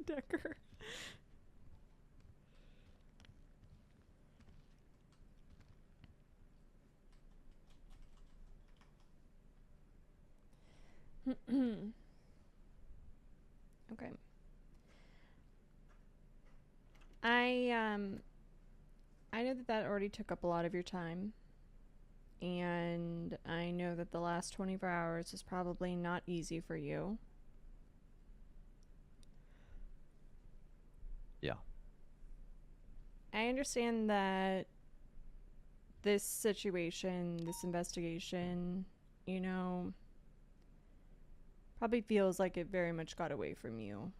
Decker. Okay. I know that already took up a lot of your time. And I know that the last 24 hours is probably not easy for you. Yeah. I understand that this situation, this investigation, you know, probably feels like it very much got away from you.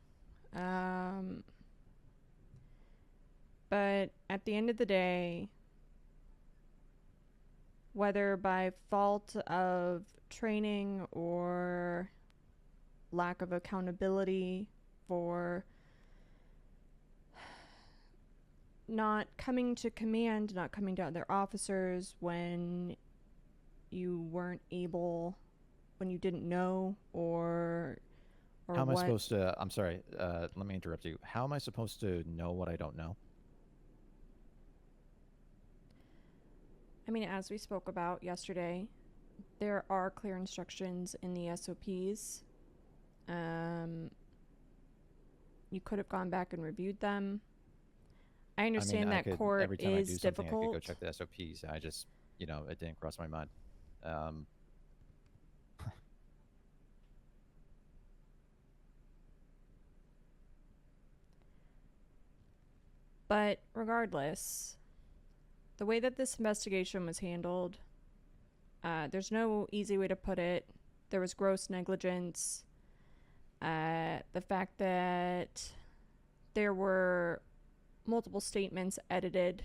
But at the end of the day, whether by fault of training or lack of accountability for not coming to command, not coming to other officers when you weren't able, when you didn't know, or how am I supposed to, I'm sorry, let me interrupt you. How am I supposed to know what I don't know? I mean, as we spoke about yesterday, there are clear instructions in the SOPs. You could have gone back and reviewed them. I understand that court every time I do something, difficult. I could go check the SOPs. I just, it didn't cross my mind. But regardless, the way that this investigation was handled, there's no easy way to put it. There was gross negligence. The fact that there were multiple statements edited,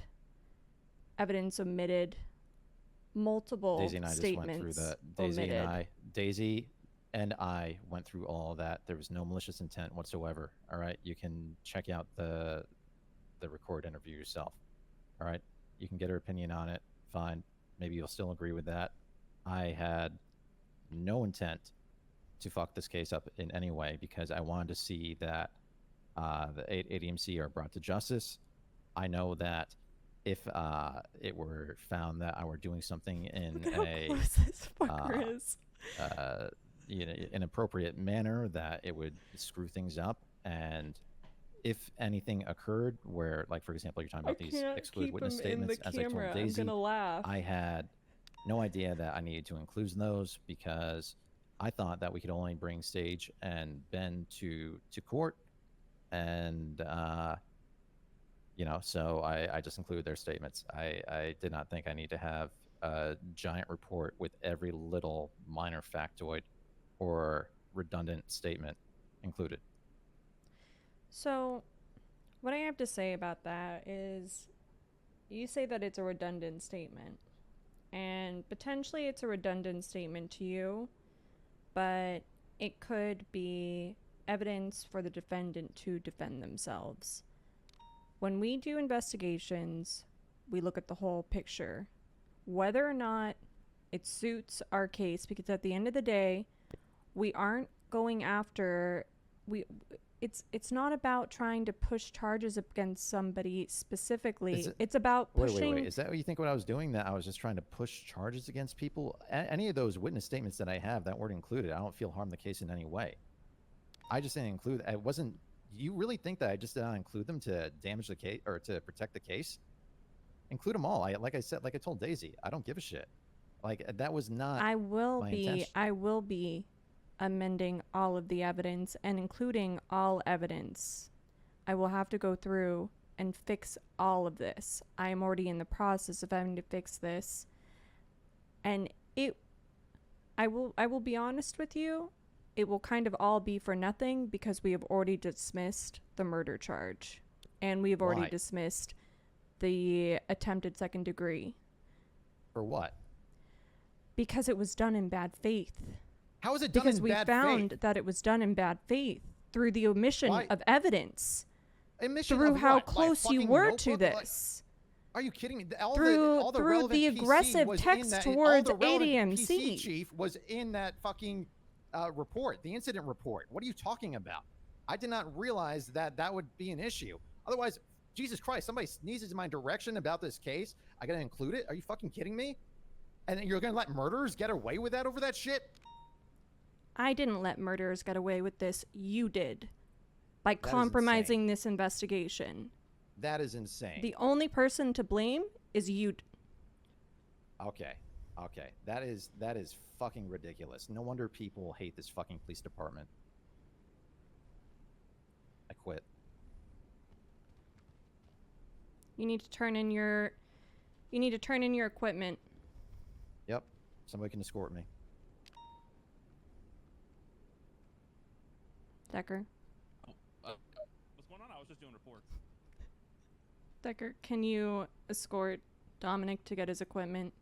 evidence omitted, multiple Daisy and I statements just went through that. Daisy and I went through all of that. There was no malicious intent whatsoever. All right, you can check out the record interview yourself. All right, you can get her opinion on it. Fine, maybe you'll still agree with that. I had no intent to fuck this case up in any way because I wanted to see that the ADMC are brought to justice. I know that if it were found that I were doing something in inappropriate manner, that it would screw things up. And if anything occurred where, like, for example, you're talking about these excluded witness statements, as I told Daisy, I had no idea that I needed to include those because I thought that we could only bring Sage and Ben to court. And, so I just included their statements. I did not think I need to have a giant report with every little minor factoid or redundant statement included. So, what I have to say about that is you say that it's a redundant statement. And potentially it's a redundant statement to you, but it could be evidence for the defendant to defend themselves. When we do investigations, we look at the whole picture. Whether or not it suits our case, because at the end of the day, we aren't going after... It's not about trying to push charges against somebody specifically. It's about pushing... Wait. Is that what you think what I was doing? That I was just trying to push charges against people? Any of those witness statements that I have that weren't included, I don't feel harmed the case in any way. I just didn't include... It wasn't... You really think that I just did not include them to damage the case or to protect the case? Include them all. Like I said, like I told Daisy, I don't give a shit. Like, that was not my intention. I will be amending all of the evidence and including all evidence. I will have to go through and fix all of this. I am already in the process of having to fix this. And I will be honest with you, it will kind of all be for nothing because we have already dismissed the murder charge. And we have already dismissed the attempted second degree. For what? Because it was done in bad faith. How is it done in bad faith? Because we found that it was done in bad faith through the omission of evidence. Through how close you were to this. Are you kidding me? Through the aggressive text towards ADMC. PC chief was in that fucking report, the incident report. What are you talking about? I did not realize that that would be an issue. Otherwise, Jesus Christ, somebody sneezes in my direction about this case. I gotta include it? Are you fucking kidding me? And you're gonna let murderers get away with that over that shit? I didn't let murderers get away with this. You did. By That is compromising this investigation. That is insane. The only person to blame is you. Okay. Okay. That is fucking ridiculous. No wonder people hate this fucking police department. I quit. You need to turn in your equipment. Yep. Somebody can escort me. Decker. What's going on? I was just doing reports. Decker, can you escort Dominic to get his equipment?